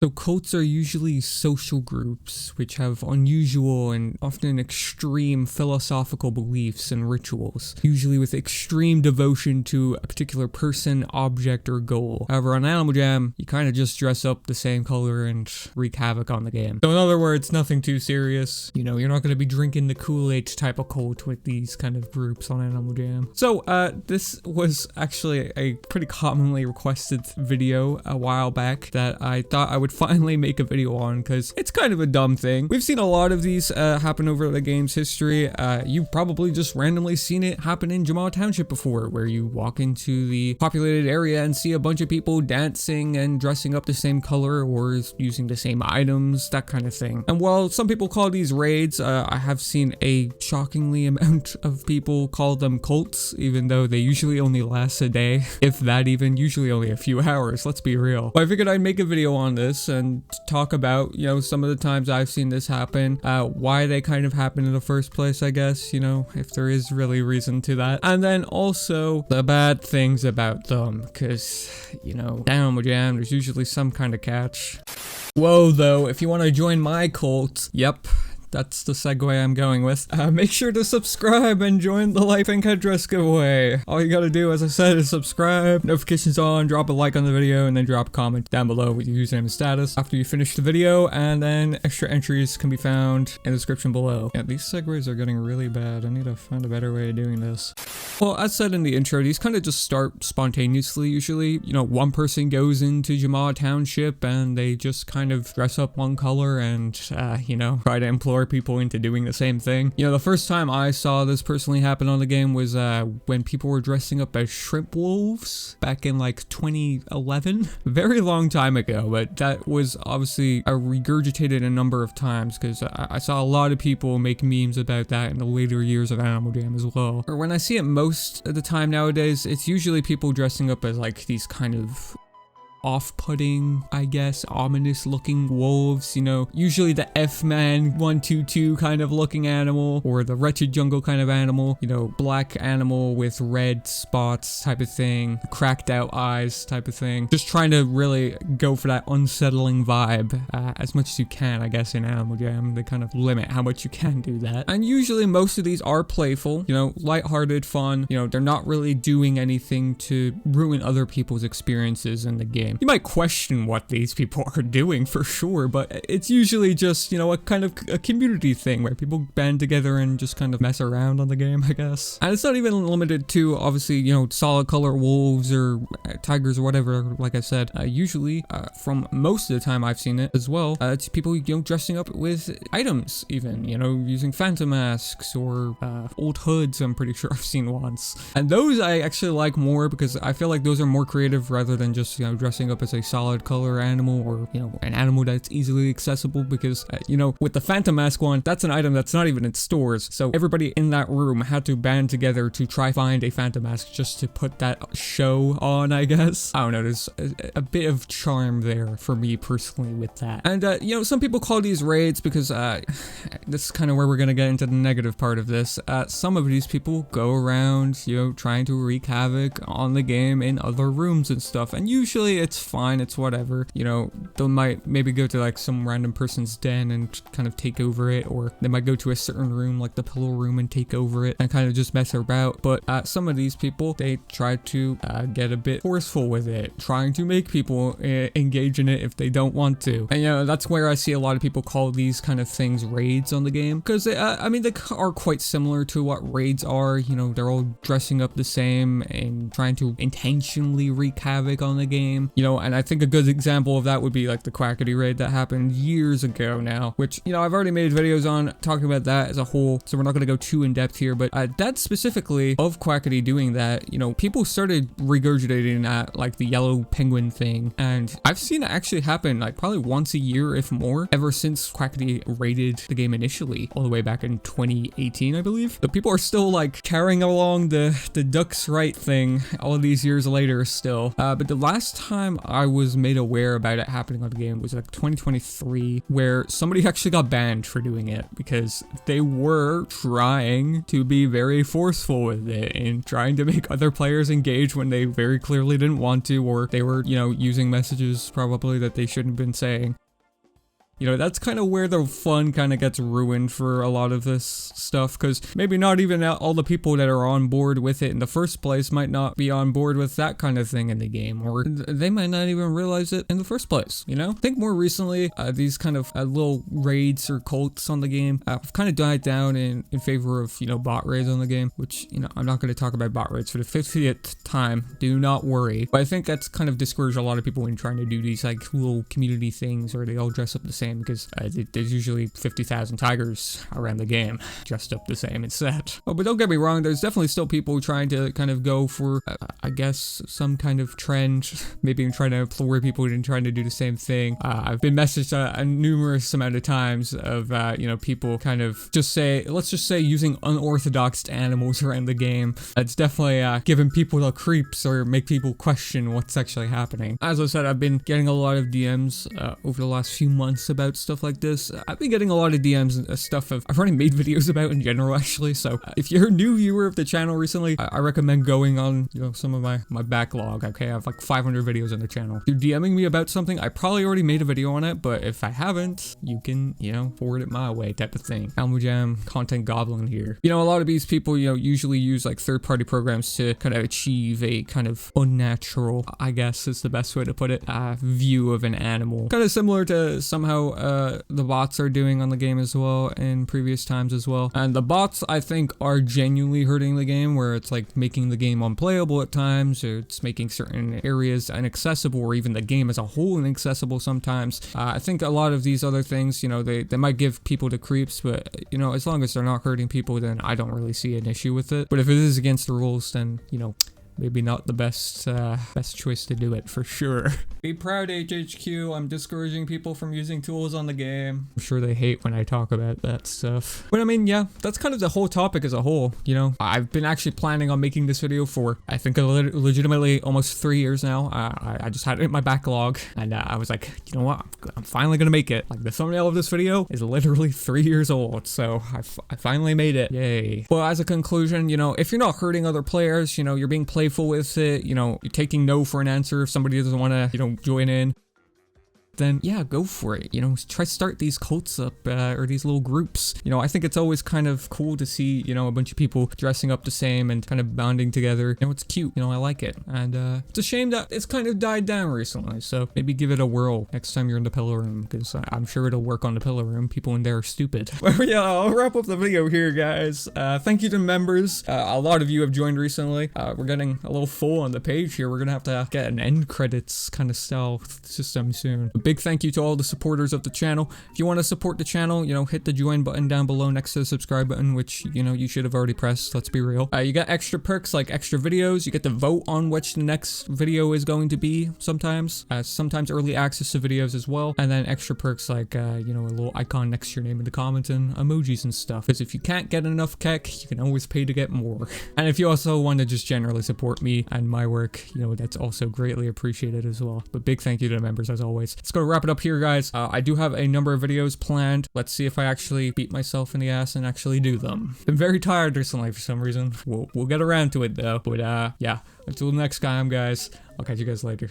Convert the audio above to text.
So cults are usually social groups which have unusual and often extreme philosophical beliefs and rituals, usually with extreme devotion to a particular person, object, or goal. However, on Animal Jam, you kind of just dress up the same color and wreak havoc on the game. So in other words, nothing too serious. You know, you're not going to be drinking the Kool-Aid type of cult with these kind of groups on Animal Jam. So this was actually a pretty commonly requested video a while back that I thought I would finally make a video on because it's kind of a dumb thing. We've seen a lot of these happen over the game's history. You've probably just randomly seen it happen in Jamal Township before, where you walk into the populated area and see a bunch of people dancing and dressing up the same color or using the same items, that kind of thing. And while some people call these raids, I have seen a shockingly amount of people call them cults, even though they usually only last a day, if that even, usually only a few hours, let's be real. But I figured I'd make a video on this and talk about, you know, some of the times I've seen this happen, why they kind of happen in the first place, I guess, you know, if there is really reason to that. And then also the bad things about them, because, you know, Animal Jam, there's usually some kind of catch. Whoa, though, if you want to join my cult, yep, that's the segue I'm going with. Make sure to subscribe and join the Light Pink Headdress giveaway. All you gotta do, as I said, is subscribe, notifications on, drop a like on the video, and then drop a comment down below with your username and status after you finish the video, and then extra entries can be found in the description below. Yeah, these segues are getting really bad. I need to find a better way of doing this. Well, as said in the intro, these kind of just start spontaneously usually. You know, one person goes into Jamal Township and they just kind of dress up one color and, you know, try to implore people into doing the same thing. You know, the first time I saw this personally happen on the game was when people were dressing up as shrimp wolves back in like 2011. Very long time ago, but that was obviously regurgitated a number of times because I saw a lot of people make memes about that in the later years of Animal Jam as well. Or when I see it most of the time nowadays, it's usually people dressing up as like these kind of off-putting, I guess, ominous looking wolves, you know, usually the F-Man 122 kind of looking animal, or the Wretched Jungle kind of animal, you know, black animal with red spots type of thing, cracked out eyes type of thing, just trying to really go for that unsettling vibe as much as you can, I guess. In Animal Jam, they kind of limit how much you can do that, and usually most of these are playful, you know, lighthearted, fun, you know, they're not really doing anything to ruin other people's experiences in the game. You might question what these people are doing for sure, but it's usually just, you know, a kind of a community thing where people band together and just kind of mess around on the game, I guess. And it's not even limited to, obviously, you know, solid color wolves or tigers or whatever, like I said. Usually, from most of the time I've seen it as well, it's people, you know, dressing up with items even, you know, using phantom masks or old hoods, I'm pretty sure I've seen once. And those I actually like more because I feel like those are more creative rather than just, you know, dressing up as a solid color animal or, you know, an animal that's easily accessible, because you know, with the phantom mask one, that's an item that's not even in stores, so everybody in that room had to band together to try find a phantom mask just to put that show on, I guess. I don't know, there's a bit of charm there for me personally with that. And you know, some people call these raids because this is kind of where we're gonna get into the negative part of this. Some of these people go around, you know, trying to wreak havoc on the game in other rooms and stuff, and usually it's fine, it's whatever, you know. They might maybe go to like some random person's den and kind of take over it, or they might go to a certain room like the pillow room and take over it and kind of just mess about. But some of these people, they try to get a bit forceful with it, trying to make people engage in it if they don't want to. And you know, that's where I see a lot of people call these kind of things raids on the game, because I mean, they are quite similar to what raids are. You know, they're all dressing up the same and trying to intentionally wreak havoc on the game, you know. And I think a good example of that would be like the Quackity raid that happened years ago now, which, you know, I've already made videos on talking about that as a whole, so we're not going to go too in depth here. But that specifically of Quackity doing that, you know, people started regurgitating that, like the yellow penguin thing, and I've seen it actually happen like probably once a year, if more, ever since Quackity raided the game initially, all the way back in 2018, I believe. But people are still like carrying along the duck's right thing all these years later still. But the last time time I was made aware about it happening on the game was like 2023, where somebody actually got banned for doing it because they were trying to be very forceful with it and trying to make other players engage when they very clearly didn't want to, or they were, you know, using messages probably that they shouldn't have been saying. You know, that's kind of where the fun kind of gets ruined for a lot of this stuff, because maybe not even all the people that are on board with it in the first place might not be on board with that kind of thing in the game, or they might not even realize it in the first place, you know? I think more recently, these kind of little raids or cults on the game have kind of died down in favor of, you know, bot raids on the game, which, you know, I'm not going to talk about bot raids for the 50th time, do not worry. But I think that's kind of discouraged a lot of people when trying to do these like little community things where they all dress up the same, because there's usually 50,000 tigers around the game dressed up the same instead. Oh, but don't get me wrong, there's definitely still people trying to kind of go for, I guess, some kind of trend, maybe trying to implore people and trying to do the same thing. I've been messaged a numerous amount of times of, you know, people kind of just say, let's just say using unorthodox animals around the game. It's definitely giving people the creeps or make people question what's actually happening. As I said, I've been getting a lot of DMs over the last few months about stuff like this. I've been getting a lot of DMs and stuff I've already made videos about in general, actually. So if you're a new viewer of the channel recently, I recommend going on, you know, some of my backlog. Okay, I have like 500 videos on the channel. If you're DMing me about something, I probably already made a video on it, but if I haven't, you can, you know, forward it my way type of thing. Animaljam content goblin here. You know, a lot of these people, you know, usually use like third-party programs to kind of achieve a kind of unnatural, I guess is the best way to put it, view of an animal. Kind of similar to somehow the bots are doing on the game as well in previous times as well. And the bots, I think, are genuinely hurting the game, where it's like making the game unplayable at times, or it's making certain areas inaccessible, or even the game as a whole inaccessible sometimes. I think a lot of these other things, you know, they might give people the creeps, but, you know, as long as they're not hurting people, then I don't really see an issue with it. But if it is against the rules, then, you know, maybe not the best choice to do it, for sure. Be proud, HHQ. I'm discouraging people from using tools on the game. I'm sure they hate when I talk about that stuff. But I mean, yeah, that's kind of the whole topic as a whole, you know? I've been actually planning on making this video for, I think, legitimately almost 3 years now. I just had it in my backlog, and I was like, you know what? I'm finally gonna make it. Like, the thumbnail of this video is literally 3 years old, so I finally made it. Yay. Well, as a conclusion, you know, if you're not hurting other players, you know, you're being playful with it, you know, you're taking no for an answer if somebody doesn't want to, you know, join in, then yeah, go for it. You know, try start these cults up or these little groups. You know, I think it's always kind of cool to see, you know, a bunch of people dressing up the same and kind of bonding together. You know, it's cute. You know, I like it. And it's a shame that it's kind of died down recently. So maybe give it a whirl next time you're in the pillow room, because I'm sure it'll work on the pillow room. People in there are stupid. Well, yeah, I'll wrap up the video here, guys. Thank you to members. A lot of you have joined recently. We're getting a little full on the page here. We're gonna have to get an end credits kind of style system soon. Big thank you to all the supporters of the channel. If you want to support the channel, you know, hit the join button down below next to the subscribe button, which, you know, you should have already pressed, let's be real. You got extra perks like extra videos. You get to vote on which the next video is going to be sometimes. Sometimes early access to videos as well. And then extra perks like, you know, a little icon next to your name in the comments and emojis and stuff. Because if you can't get enough kek, you can always pay to get more. And if you also want to just generally support me and my work, you know, that's also greatly appreciated as well. But big thank you to the members as always. Let's go wrap it up here, guys. I do have a number of videos planned. Let's see if I actually beat myself in the ass and actually do them. Been very tired recently for some reason. We'll get around to it though. But yeah, until next time, guys, I'll catch you guys later.